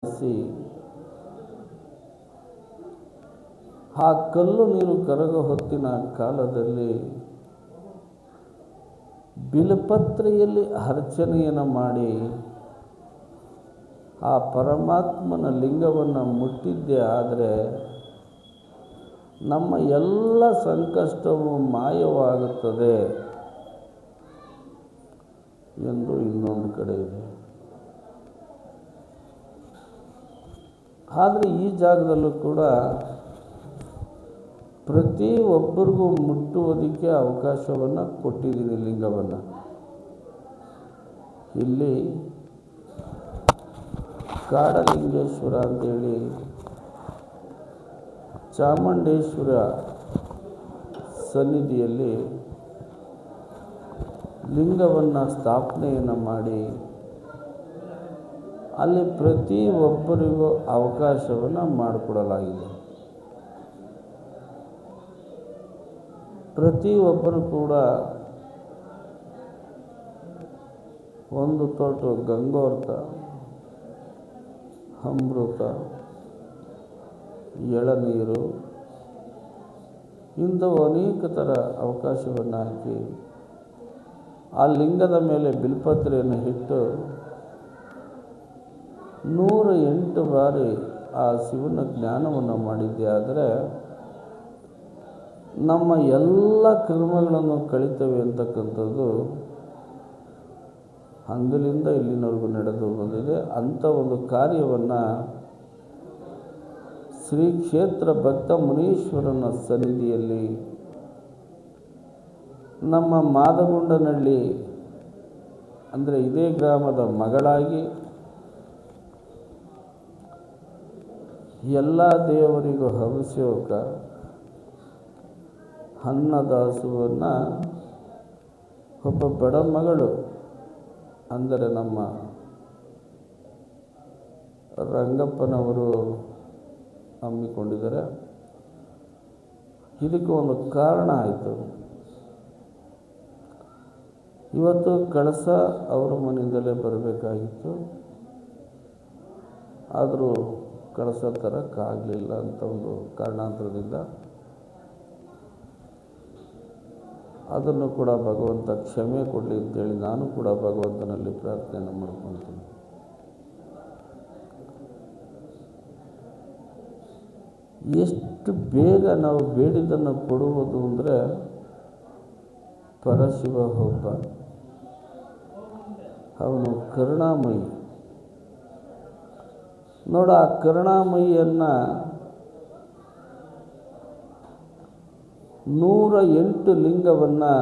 ಆ ಕಲ್ಲು ನೀರು ಕರಗ ಹೊತ್ತಿನ ಕಾಲದಲ್ಲಿ ಬಿಲ್ಪತ್ರೆಯಲ್ಲಿ ಅರ್ಚನೆಯನ್ನು ಮಾಡಿ ಆ ಪರಮಾತ್ಮನ ಲಿಂಗವನ್ನು ಮುಟ್ಟಿದ್ದೇ ಆದರೆ ನಮ್ಮ ಎಲ್ಲ ಸಂಕಷ್ಟವೂ ಮಾಯವಾಗುತ್ತದೆ ಎಂದು ಇನ್ನೊಂದು ಕಡೆ ಇದೆ. ಆದರೆ ಈ ಜಾಗದಲ್ಲೂ ಕೂಡ ಪ್ರತಿಯೊಬ್ಬರಿಗೂ ಮುಟ್ಟುವುದಕ್ಕೆ ಅವಕಾಶವನ್ನು ಕೊಟ್ಟಿದ್ದೀನಿ ಲಿಂಗವನ್ನು. ಇಲ್ಲಿ ಕಾಡಲಿಂಗೇಶ್ವರ ಅಂತೇಳಿ ಚಾಮುಂಡೇಶ್ವರ ಸನ್ನಿಧಿಯಲ್ಲಿ ಲಿಂಗವನ್ನು ಸ್ಥಾಪನೆಯನ್ನು ಮಾಡಿ ಅಲ್ಲಿ ಪ್ರತಿಯೊಬ್ಬರಿಗೂ ಅವಕಾಶವನ್ನು ಮಾಡಿಕೊಡಲಾಗಿದೆ. ಪ್ರತಿಯೊಬ್ಬರು ಕೂಡ ಒಂದು ತೊಟ್ಟು ಗಂಗೋರ್ತ, ಅಮೃತ, ಎಳನೀರು ಇಂಥವು ಅನೇಕ ಥರ ಅವಕಾಶವನ್ನು ಹಾಕಿ ಆ ಲಿಂಗದ ಮೇಲೆ ಬಿಲ್ಪತ್ರೆಯನ್ನು ಇಟ್ಟು 108 ಬಾರಿ ಆ ಶಿವನ ಜ್ಞಾನವನ್ನು ಮಾಡಿದ್ದೆ ಆದರೆ ನಮ್ಮ ಎಲ್ಲ ಕರ್ಮಗಳನ್ನು ಕಳೀತವೆ ಅಂತಕ್ಕಂಥದ್ದು ಅಂದಿನಿಂದ ಇಲ್ಲಿನವರೆಗೂ ನಡೆದು ಬಂದಿದೆ. ಅಂಥ ಒಂದು ಕಾರ್ಯವನ್ನು ಶ್ರೀ ಕ್ಷೇತ್ರ ಭಕ್ತ ಮುನೀಶ್ವರನ ಸನ್ನಿಧಿಯಲ್ಲಿ ನಮ್ಮ ಮಾದಗುಂಡನಹಳ್ಳಿ ಅಂದರೆ ಇದೇ ಗ್ರಾಮದ ಮಗಳಾಗಿ ಎಲ್ಲ ದೇವರಿಗೂ ಅಭಿಷೇಕ ಅನ್ನದಾಸೋಹವನ್ನು ಒಬ್ಬ ಬಡ ಮಗಳು ಅಂದರೆ ನಮ್ಮ ರಂಗಪ್ಪನವರು ಹಮ್ಮಿಕೊಂಡಿದ್ದಾರೆ. ಇದಕ್ಕೆ ಒಂದು ಕಾರಣ ಆಯಿತು. ಇವತ್ತು ಕಳಸ ಅವರ ಮನೆಯಿಂದಲೇ ಬರಬೇಕಾಗಿತ್ತು, ಆದರೂ ಕಳಸ ತರೋಕ್ಕಾಗಲಿಲ್ಲ ಅಂತ ಒಂದು ಕಾರಣಾಂತರದಿಂದ ಅದನ್ನು ಕೂಡ ಭಗವಂತ ಕ್ಷಮೆ ಕೊಡಲಿ ಅಂತೇಳಿ ನಾನು ಕೂಡ ಭಗವಂತನಲ್ಲಿ ಪ್ರಾರ್ಥನೆ ಮಾಡ್ಕೊತೀನಿ. ಎಷ್ಟು ಬೇಗ ನಾವು ಬೇಡಿದ್ದನ್ನು ಕೊಡುವುದು ಅಂದರೆ ಪರಶಿವ ಒಬ್ಬ, ಅವನು ಕರುಣಾಮಯಿ. ನೋಡ, ಆ ಕರುಣಾಮಯಿಯನ್ನು 108 ಲಿಂಗವನ್ನು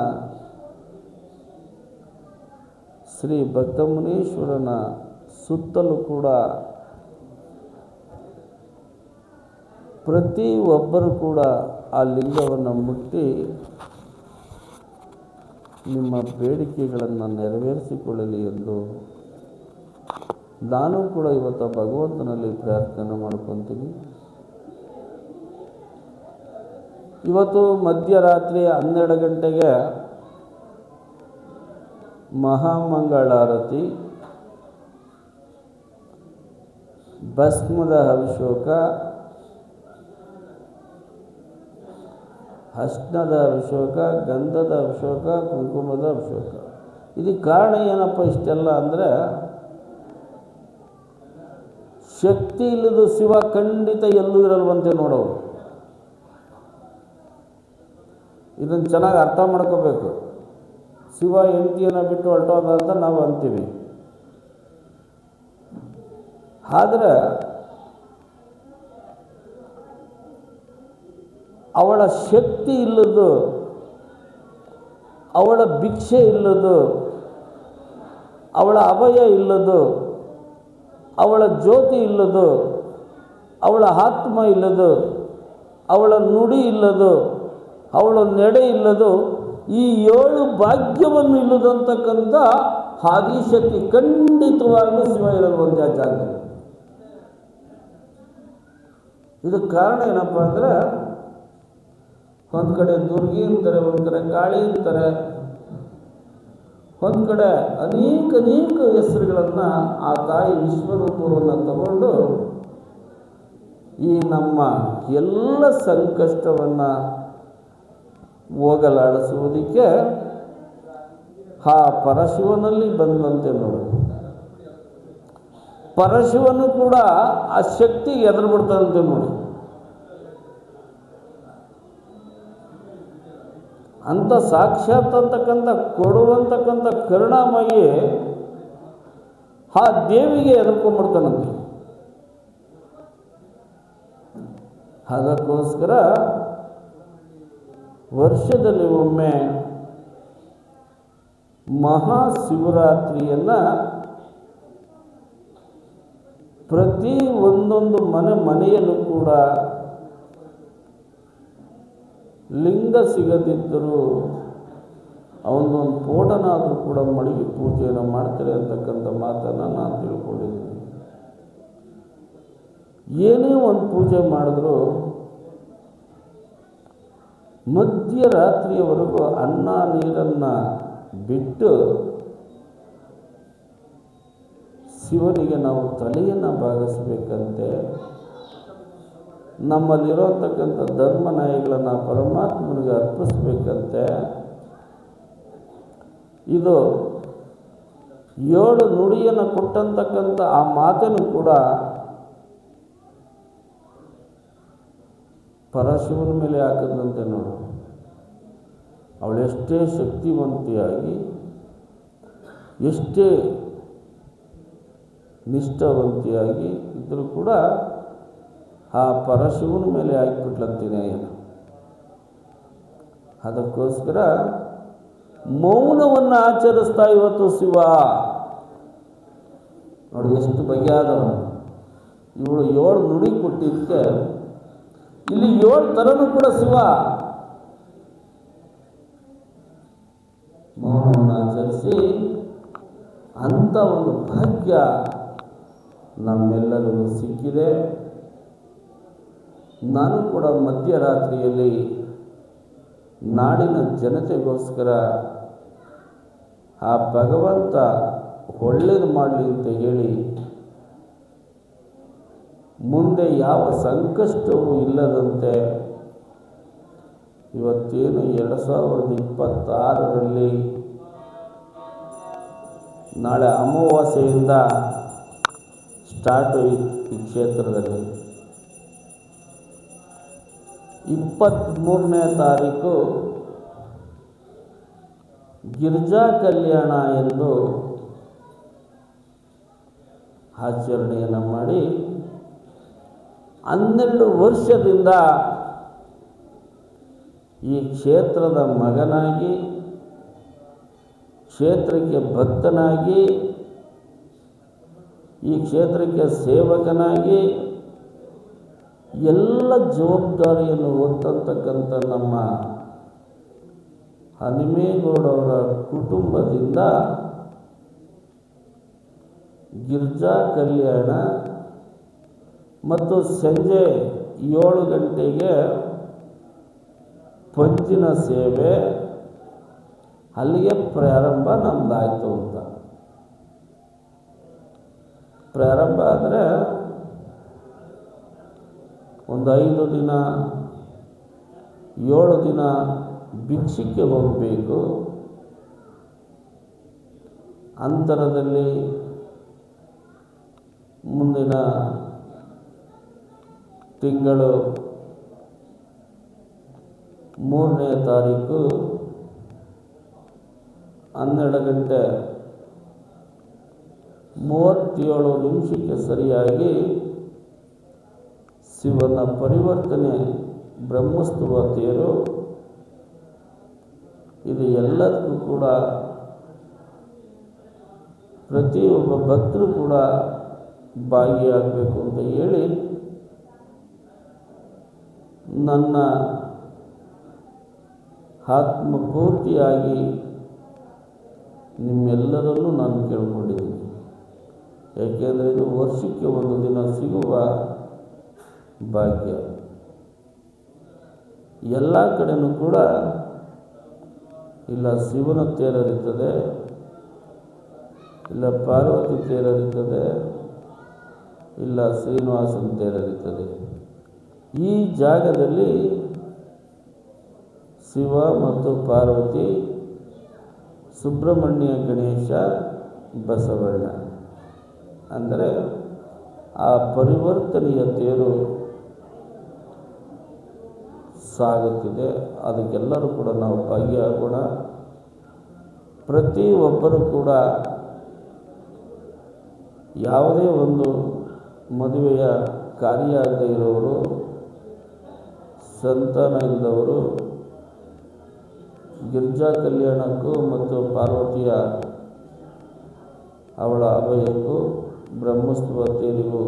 ಶ್ರೀ ಭಕ್ತಮುನೀಶ್ವರನ ಸುತ್ತಲೂ ಕೂಡ ಪ್ರತಿಯೊಬ್ಬರು ಕೂಡ ಆ ಲಿಂಗವನ್ನು ಮುಟ್ಟಿ ನಿಮ್ಮ ಬೇಡಿಕೆಗಳನ್ನು ನೆರವೇರಿಸಿಕೊಳ್ಳಲಿ ಎಂದು ನಾನು ಕೂಡ ಇವತ್ತು ಭಗವಂತನಲ್ಲಿ ಪ್ರಾರ್ಥನೆ ಮಾಡ್ಕೊತೀನಿ. ಇವತ್ತು ಮಧ್ಯರಾತ್ರಿ 12 ಗಂಟೆಗೆ ಮಹಾಮಂಗಳಾರತಿ, ಭಸ್ಮದ ಅಭಿಷೇಕ, ಅರ್ಶಿಣದ ಅಭಿಷೇಕ, ಗಂಧದ ಅಭಿಷೇಕ, ಕುಂಕುಮದ ಅಭಿಷೇಕ. ಇದಕ್ಕೆ ಕಾರಣ ಏನಪ್ಪ ಇಷ್ಟೆಲ್ಲ ಅಂದರೆ, ಶಕ್ತಿ ಇಲ್ಲದ ಶಿವ ಖಂಡಿತ ಎಲ್ಲೂ ಇರಲ್ವಂತೆ ನೋಡೋರು. ಇದನ್ನು ಚೆನ್ನಾಗಿ ಅರ್ಥ ಮಾಡ್ಕೋಬೇಕು. ಶಿವ ಹೆಂಡತಿಯನ್ನು ಬಿಟ್ಟು ಹೊರಟೋದ ಅಂತ ನಾವು ಅಂತೀವಿ, ಆದರೆ ಅವಳ ಶಕ್ತಿ ಇಲ್ಲದು, ಅವಳ ಭಿಕ್ಷೆ ಇಲ್ಲದು, ಅವಳ ಅಭಯ ಇಲ್ಲದು, ಅವಳ ಜ್ಯೋತಿ ಇಲ್ಲದು, ಅವಳ ಆತ್ಮ ಇಲ್ಲದು, ಅವಳ ನುಡಿ ಇಲ್ಲದು, ಅವಳ ನಡೆ ಇಲ್ಲದು, ಈ 7 ಭಾಗ್ಯವನ್ನು ಇಲ್ಲದಂತಕ್ಕಂಥ ಆದಿಶಕ್ತಿ ಖಂಡಿತವಾಗಲೂ ಶಿವ ಇರಲು ಒಂದೇ ಜಾಗದಲ್ಲಿ. ಇದಕ್ಕೆ ಕಾರಣ ಏನಪ್ಪ ಅಂದರೆ, ಒಂದು ಕಡೆ ದುರ್ಗಿ ಅಂತಾರೆ, ಒಂದು ಕಡೆ ಕಾಳಿ ಅಂತಾರೆ, ಒಂದು ಕಡೆ ಅನೇಕ ಹೆಸರುಗಳನ್ನು ಆ ತಾಯಿ ವಿಶ್ವರೂಪವನ್ನು ತಗೊಂಡು ಈ ನಮ್ಮ ಎಲ್ಲ ಸಂಕಷ್ಟವನ್ನು ಹೋಗಲಾಡಿಸುವುದಕ್ಕೆ ಆ ಪರಶಿವನಲ್ಲಿ ಬಂದಂತೆ ನೋಡು. ಪರಶಿವನು ಕೂಡ ಆ ಶಕ್ತಿಗೆ ಎದುರು ಬಿಡ್ತಾನಂತೆ ನೋಡಿ. ಅಂಥ ಸಾಕ್ಷಾತ್ ಅಂತಕ್ಕಂಥ ಕೊಡುವಂತಕ್ಕಂಥ ಕರುಣಾಮಯಿ ಆ ದೇವಿಗೆ ಎದುರ್ಕೊಂಡ್ಬಿಡ್ತಾನಂತೆ. ಅದಕ್ಕೋಸ್ಕರ ವರ್ಷದಲ್ಲಿ ಒಮ್ಮೆ ಮಹಾಶಿವರಾತ್ರಿಯನ್ನು ಪ್ರತಿ ಒಂದೊಂದು ಮನೆಯಲ್ಲೂ ಕೂಡ ಲಿಂಗ ಸಿಗದಿದ್ದರೂ ಅವನೊಂದು ಫೋಟೋನಾದರೂ ಕೂಡ ಮಡಗಿ ಪೂಜೆಯನ್ನು ಮಾಡ್ತಾರೆ ಅಂತಕ್ಕಂಥ ಮಾತನ್ನು ನಾನು ತಿಳ್ಕೊಂಡಿದ್ದೀನಿ. ಏನೇ ಒಂದು ಪೂಜೆ ಮಾಡಿದ್ರು ಮಧ್ಯರಾತ್ರಿಯವರೆಗೂ ಅನ್ನ ನೀರನ್ನು ಬಿಟ್ಟು ಶಿವನಿಗೆ ನಾವು ತಲೆಯನ್ನು ಬಾಗಿಸಬೇಕಂತೆ. ನಮ್ಮಲ್ಲಿರೋತಕ್ಕಂಥ ಧರ್ಮನಾಯಿಗಳನ್ನು ಪರಮಾತ್ಮನಿಗೆ ಅರ್ಪಿಸ್ಬೇಕಂತೆ. ಇದು 7 ನುಡಿಯನ್ನು ಕೊಟ್ಟಂತಕ್ಕಂಥ ಆ ಮಾತನ್ನು ಕೂಡ ಪರಶಿವನ ಮೇಲೆ ಹಾಕಿದಂತೆ ನೋಡು. ಅವಳೆಷ್ಟೇ ಶಕ್ತಿವಂತಿಯಾಗಿ ಎಷ್ಟೇ ನಿಷ್ಠಾವಂತಿಯಾಗಿ ಇದ್ದರೂ ಕೂಡ ಆ ಪರಶಿವನ ಮೇಲೆ ಹಾಕಿಬಿಟ್ಲಂತೀನಿ ಏನು. ಅದಕ್ಕೋಸ್ಕರ ಮೌನವನ್ನು ಆಚರಿಸ್ತಾ ಇವತ್ತು ಶಿವ ನೋಡಿ ಎಷ್ಟು ಬಗೆಯಾದವನು. ಇವಳು 7 ನುಡಿ ಕೊಟ್ಟಿದ್ದಕ್ಕೆ ಇಲ್ಲಿ 7 ಥರನೂ ಕೂಡ ಶಿವ ಮೌನವನ್ನು ಆಚರಿಸಿ ಅಂಥ ಒಂದು ಭಾಗ್ಯ ನಮ್ಮೆಲ್ಲರಿಗೂ ಸಿಕ್ಕಿದೆ. ನಾನು ಕೂಡ ಮಧ್ಯರಾತ್ರಿಯಲ್ಲಿ ನಾಡಿನ ಜನತೆಗೋಸ್ಕರ ಆ ಭಗವಂತ ಒಳ್ಳೆಯದು ಮಾಡಲಿ ಅಂತ ಹೇಳಿ ಮುಂದೆ ಯಾವ ಸಂಕಷ್ಟವೂ ಇಲ್ಲದಂತೆ ಇವತ್ತೇನು 2026ರಲ್ಲಿ ನಾಳೆ ಅಮಾವಾಸ್ಯೆಯಿಂದ ಸ್ಟಾರ್ಟು ಈ ಕ್ಷೇತ್ರದಲ್ಲಿ 23ನೇ ತಾರೀಕು ಗಿರಿಜಾ ಕಲ್ಯಾಣ ಎಂದು ಆಚರಣೆಯನ್ನು ಮಾಡಿ 12 ವರ್ಷದಿಂದ ಈ ಕ್ಷೇತ್ರದ ಮಗನಾಗಿ ಕ್ಷೇತ್ರಕ್ಕೆ ಭಕ್ತನಾಗಿ ಈ ಕ್ಷೇತ್ರಕ್ಕೆ ಸೇವಕನಾಗಿ ಎಲ್ಲ ಜವಾಬ್ದಾರಿಯನ್ನು ಹೊತ್ತಂತಕ್ಕಂಥ ನಮ್ಮ ಹನುಮೇಗೌಡವರ ಕುಟುಂಬದಿಂದ ಗಿರಿಜಾ ಕಲ್ಯಾಣ ಮತ್ತು ಸಂಜೆ 7 ಗಂಟೆಗೆ ಪಂಜಿನ ಸೇವೆ ಅಲ್ಲಿಗೆ ಪ್ರಾರಂಭ ನಮ್ಮದಾಯಿತು ಅಂತ. ಪ್ರಾರಂಭ ಆದರೆ ಒಂದು 5 ದಿನ 7 ದಿನ ಭಿಕ್ಷಕ್ಕೆ ಹೋಗಬೇಕು. ಅಂತರದಲ್ಲಿ ಮುಂದಿನ ತಿಂಗಳು 3ನೇ ತಾರೀಕು 12 ಗಂಟೆ 37 ನಿಮಿಷಕ್ಕೆ ಸರಿಯಾಗಿ ಶಿವನ ಪರಿವರ್ತನೆ ಬ್ರಹ್ಮಸ್ತುವ ತೇರು. ಇದು ಎಲ್ಲದಕ್ಕೂ ಕೂಡ ಪ್ರತಿಯೊಬ್ಬ ಭಕ್ತರು ಕೂಡ ಭಾಗಿಯಾಗಬೇಕು ಅಂತ ಹೇಳಿ ನನ್ನ ಆತ್ಮಪೂರ್ತಿಯಾಗಿ ನಿಮ್ಮೆಲ್ಲರಲ್ಲೂ ನಾನು ಕೇಳ್ಕೊಂಡಿದ್ದೀನಿ. ಏಕೆಂದರೆ ಇದು ವರ್ಷಕ್ಕೆ ಒಂದು ದಿನ ಸಿಗುವ ಭಾಗ್ಯ. ಎಲ್ಲ ಕಡೆಯೂ ಕೂಡ ಇಲ್ಲ ಶಿವನ ತೇರಿರುತ್ತದೆ, ಇಲ್ಲ ಪಾರ್ವತಿ ತೇರರಿತದೆ, ಇಲ್ಲ ಶ್ರೀನಿವಾಸನ ತೇರರಿತದೆ. ಈ ಜಾಗದಲ್ಲಿ ಶಿವ ಮತ್ತು ಪಾರ್ವತಿ, ಸುಬ್ರಹ್ಮಣ್ಯ, ಗಣೇಶ, ಬಸವಣ್ಣ ಅಂದರೆ ಆ ಪರಿವರ್ತನೆಯ ತೇರು ಸಾಗುತ್ತಿದೆ. ಅದಕ್ಕೆಲ್ಲರೂ ಕೂಡ ನಾವು ಭಾಗಿಯಾಗೋಣ. ಪ್ರತಿಯೊಬ್ಬರೂ ಕೂಡ ಯಾವುದೇ ಒಂದು ಮದುವೆಯ ಕಾರ್ಯ ಆಗದೇ ಇರೋರು, ಸಂತಾನ ಇಲ್ಲದವರು ಗಿರಿಜಾ ಕಲ್ಯಾಣಕ್ಕೂ ಮತ್ತು ಪಾರ್ವತಿಯ ಅವಳ ಅಭಯಕ್ಕೂ ಬ್ರಹ್ಮೋತ್ಸವ ತೇರಿಗೂ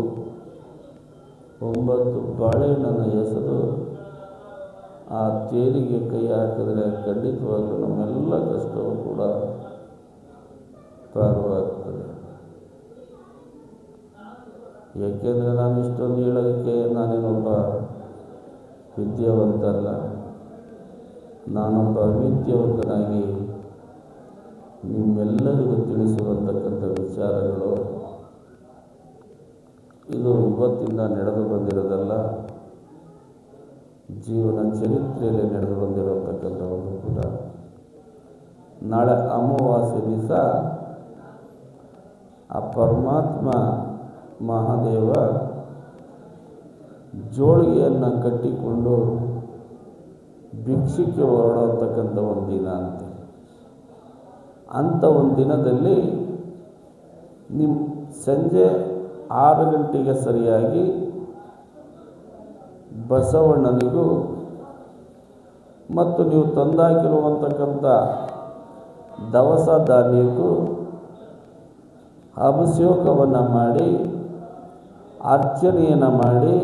9 ಬಾಳೆಹಣ್ಣನ್ನು ಎಸೆದು ಆ ತೇರಿಗೆ ಕೈ ಹಾಕಿದರೆ ಖಂಡಿತವಾಗಲೂ ನಮ್ಮೆಲ್ಲ ಕಷ್ಟವೂ ಕೂಡ ಪಾರವಾಗ್ತದೆ. ಏಕೆಂದರೆ ನಾನು ಇಷ್ಟೊಂದು ಹೇಳೋದಕ್ಕೆ ನಾನೇನೊಬ್ಬ ವಿದ್ಯಾವಂತಲ್ಲ, ನಾನೊಬ್ಬ ಅವಿದ್ಯಾವಂತನಾಗಿ ನಿಮ್ಮೆಲ್ಲರಿಗೂ ತಿಳಿಸುವಂತಕ್ಕಂಥ ವಿಚಾರಗಳು ಇದು ಇವತ್ತಿಂದ ನಡೆದು ಬಂದಿರೋದಲ್ಲ, ಜೀವನ ಚರಿತ್ರೆಯಲ್ಲಿ ನಡೆದು ಬಂದಿರತಕ್ಕಂಥ ಒಂದು ಕೂಡ. ನಾಳೆ ಅಮಾವಾಸ್ಯೆ ದಿವಸ ಆ ಪರಮಾತ್ಮ ಮಹಾದೇವ ಜೋಳಿಗೆಯನ್ನು ಕಟ್ಟಿಕೊಂಡು ಭಿಕ್ಷಕ್ಕೆ ಹೊರಡತಕ್ಕಂಥ ಒಂದು ದಿನ ಅಂತೆ. ಅಂಥ ಒಂದು ದಿನದಲ್ಲಿ ಸಂಜೆ 6 ಗಂಟೆಗೆ ಸರಿಯಾಗಿ ಬಸವಣ್ಣನಿಗೂ ಮತ್ತು ನೀವು ತಂದಾಕಿರುವಂತಕ್ಕಂಥ ದವಸ ಧಾನ್ಯಕ್ಕೂ ಅಭಿಷೇಕವನ್ನು ಮಾಡಿ, ಅರ್ಚನೆಯನ್ನು ಮಾಡಿ,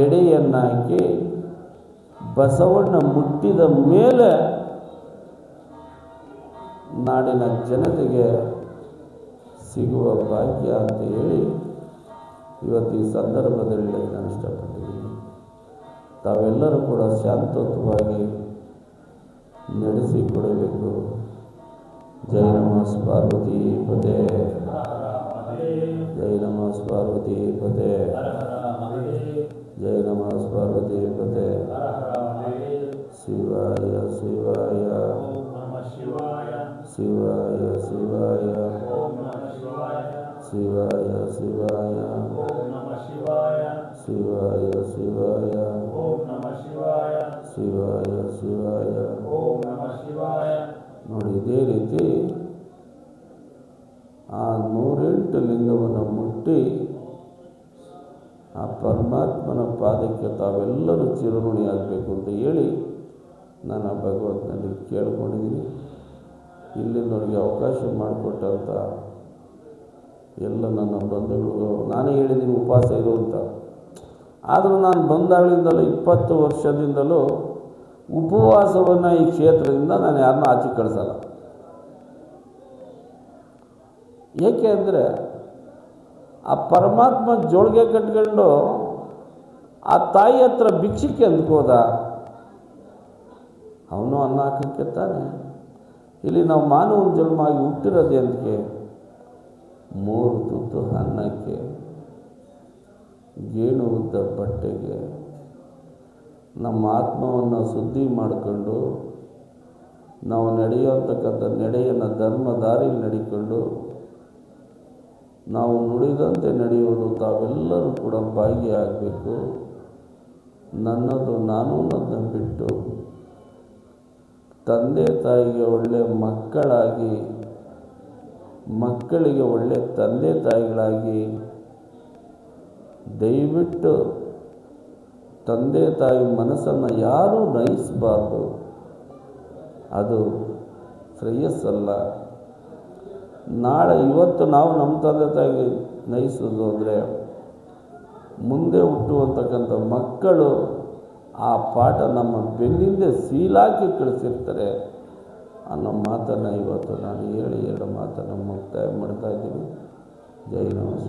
ಎಡೆಯನ್ನು ಹಾಕಿ ಬಸವಣ್ಣ ಮುಟ್ಟಿದ ಮೇಲೆ ನಾಡಿನ ಜನತೆಗೆ ಸಿಗುವ ಭಾಗ್ಯ ಅಂತ ಹೇಳಿ ಇವತ್ತು ಈ ಸಂದರ್ಭದಲ್ಲಿ ನಾನು ಇಷ್ಟಪಟ್ಟಿದ್ದೀನಿ. ತಾವೆಲ್ಲರೂ ಕೂಡ ಶಾಂತಯುತವಾಗಿ ನಡೆಸಿಕೊಡಬೇಕು. ಜೈ ನಮಃ ಪಾರ್ವತಿ ಪದೇ, ಜೈ ನಮಃ ಪಾರ್ವತಿ ಪದೇ, ಜೈ ನಮಃ ಪಾರ್ವತಿ ಪದೇ. ಶಿವಾಯ ಶಿವಾಯ ಶಿವಾಯ ಶಿವಾಯ ಶಿವಾಯ ಶಿವಾಯ ಶಿವಾಯ ಶಿವಾಯ ಶಿವಾಯ. ನೋಡಿ, ಇದೇ ರೀತಿ ಆ 108 ಲಿಂಗವನ್ನು ಮುಟ್ಟಿ ಆ ಪರಮಾತ್ಮನ ಪಾದಕ್ಕೆ ತಾವೆಲ್ಲರೂ ಚಿರಋಣಿಯಾಗಬೇಕು ಅಂತ ಹೇಳಿ ನಾನು ಆ ಭಗವಂತನಲ್ಲಿ ಕೇಳ್ಕೊಂಡಿದ್ದೀನಿ. ಇಲ್ಲಿ ನನಗೆ ಅವಕಾಶ ಮಾಡಿಕೊಟ್ಟಂಥ ಎಲ್ಲ ನನ್ನ ಬಂಧುಗಳಿಗೂ ನಾನೇ ಹೇಳಿದ್ದೀನಿ ಉಪವಾಸ ಇರು ಅಂತ. ಆದರೂ ನಾನು ಬಂದಾಗಲಿಂದಲೂ 20 ವರ್ಷದಿಂದಲೂ ಉಪವಾಸವನ್ನು ಈ ಕ್ಷೇತ್ರದಿಂದ ನಾನು ಯಾರನ್ನೂ ಆಚೆ ಕಳಿಸಲ್ಲ. ಏಕೆ ಅಂದರೆ ಆ ಪರಮಾತ್ಮ ಜೋಳಿಗೆ ಕಟ್ಕೊಂಡು ಆ ತಾಯಿ ಹತ್ರ ಭಿಕ್ಷಕ್ಕೆ ಅಂದ್ಕೋದ, ಅವನು ಅನ್ನ ಹಾಕಕ್ಕೆ ತಾನೆ. ಇಲ್ಲಿ ನಾವು ಮಾನವನ ಜನ್ಮ ಆಗಿ ಹುಟ್ಟಿರೋದು ಅದಕ್ಕೆ 3 ತುತ್ತು ಅನ್ನಕ್ಕೆ, ಗೇಣು ಉದ್ದ ಬಟ್ಟೆಗೆ, ನಮ್ಮ ಆತ್ಮವನ್ನು ಶುದ್ಧಿ ಮಾಡಿಕೊಂಡು ನಾವು ನಡೆಯುವಂತಕ್ಕಂಥ ನಡೆಯನ್ನು ಧರ್ಮ ದಾರಿಯಲ್ಲಿ ನಡಿಕೊಂಡು ನಾವು ನುಡಿದಂತೆ ನಡೆಯುವುದು. ತಾವೆಲ್ಲರೂ ಕೂಡ ಭಾಗಿಯಾಗಬೇಕು. ನನ್ನದು ನಾನು ನನ್ನ ಬಿಟ್ಟು ತಂದೆ ತಾಯಿಗೆ ಒಳ್ಳೆಯ ಮಕ್ಕಳಾಗಿ, ಮಕ್ಕಳಿಗೆ ಒಳ್ಳೆಯ ತಂದೆ ತಾಯಿಗಳಾಗಿ, ದಯವಿಟ್ಟು ತಂದೆ ತಾಯಿ ಮನಸ್ಸನ್ನು ಯಾರೂ ನಯಿಸಬಾರ್ದು. ಅದು ಶ್ರೇಯಸ್ಸಲ್ಲ. ನಾಳೆ ಇವತ್ತು ನಾವು ನಮ್ಮ ತಂದೆ ತಾಯಿಗೆ ನಯಿಸೋದು ಅಂದರೆ ಮುಂದೆ ಹುಟ್ಟುವಂತಕ್ಕಂಥ ಮಕ್ಕಳು ಆ ಪಾಠ ನಮ್ಮ ಬೆನ್ನಿಂದೆ ಸೀಲಾಕಿ ಕಳಿಸಿರ್ತಾರೆ ಅನ್ನೋ ಮಾತನ್ನು ಇವತ್ತು ನಾನು ಹೇಳಿ 2 ಮಾತನ್ನು ಮುಕ್ತಾಯ ಮಾಡ್ತಾಯಿದ್ದೀನಿ. ಜೈ ನಮಃ.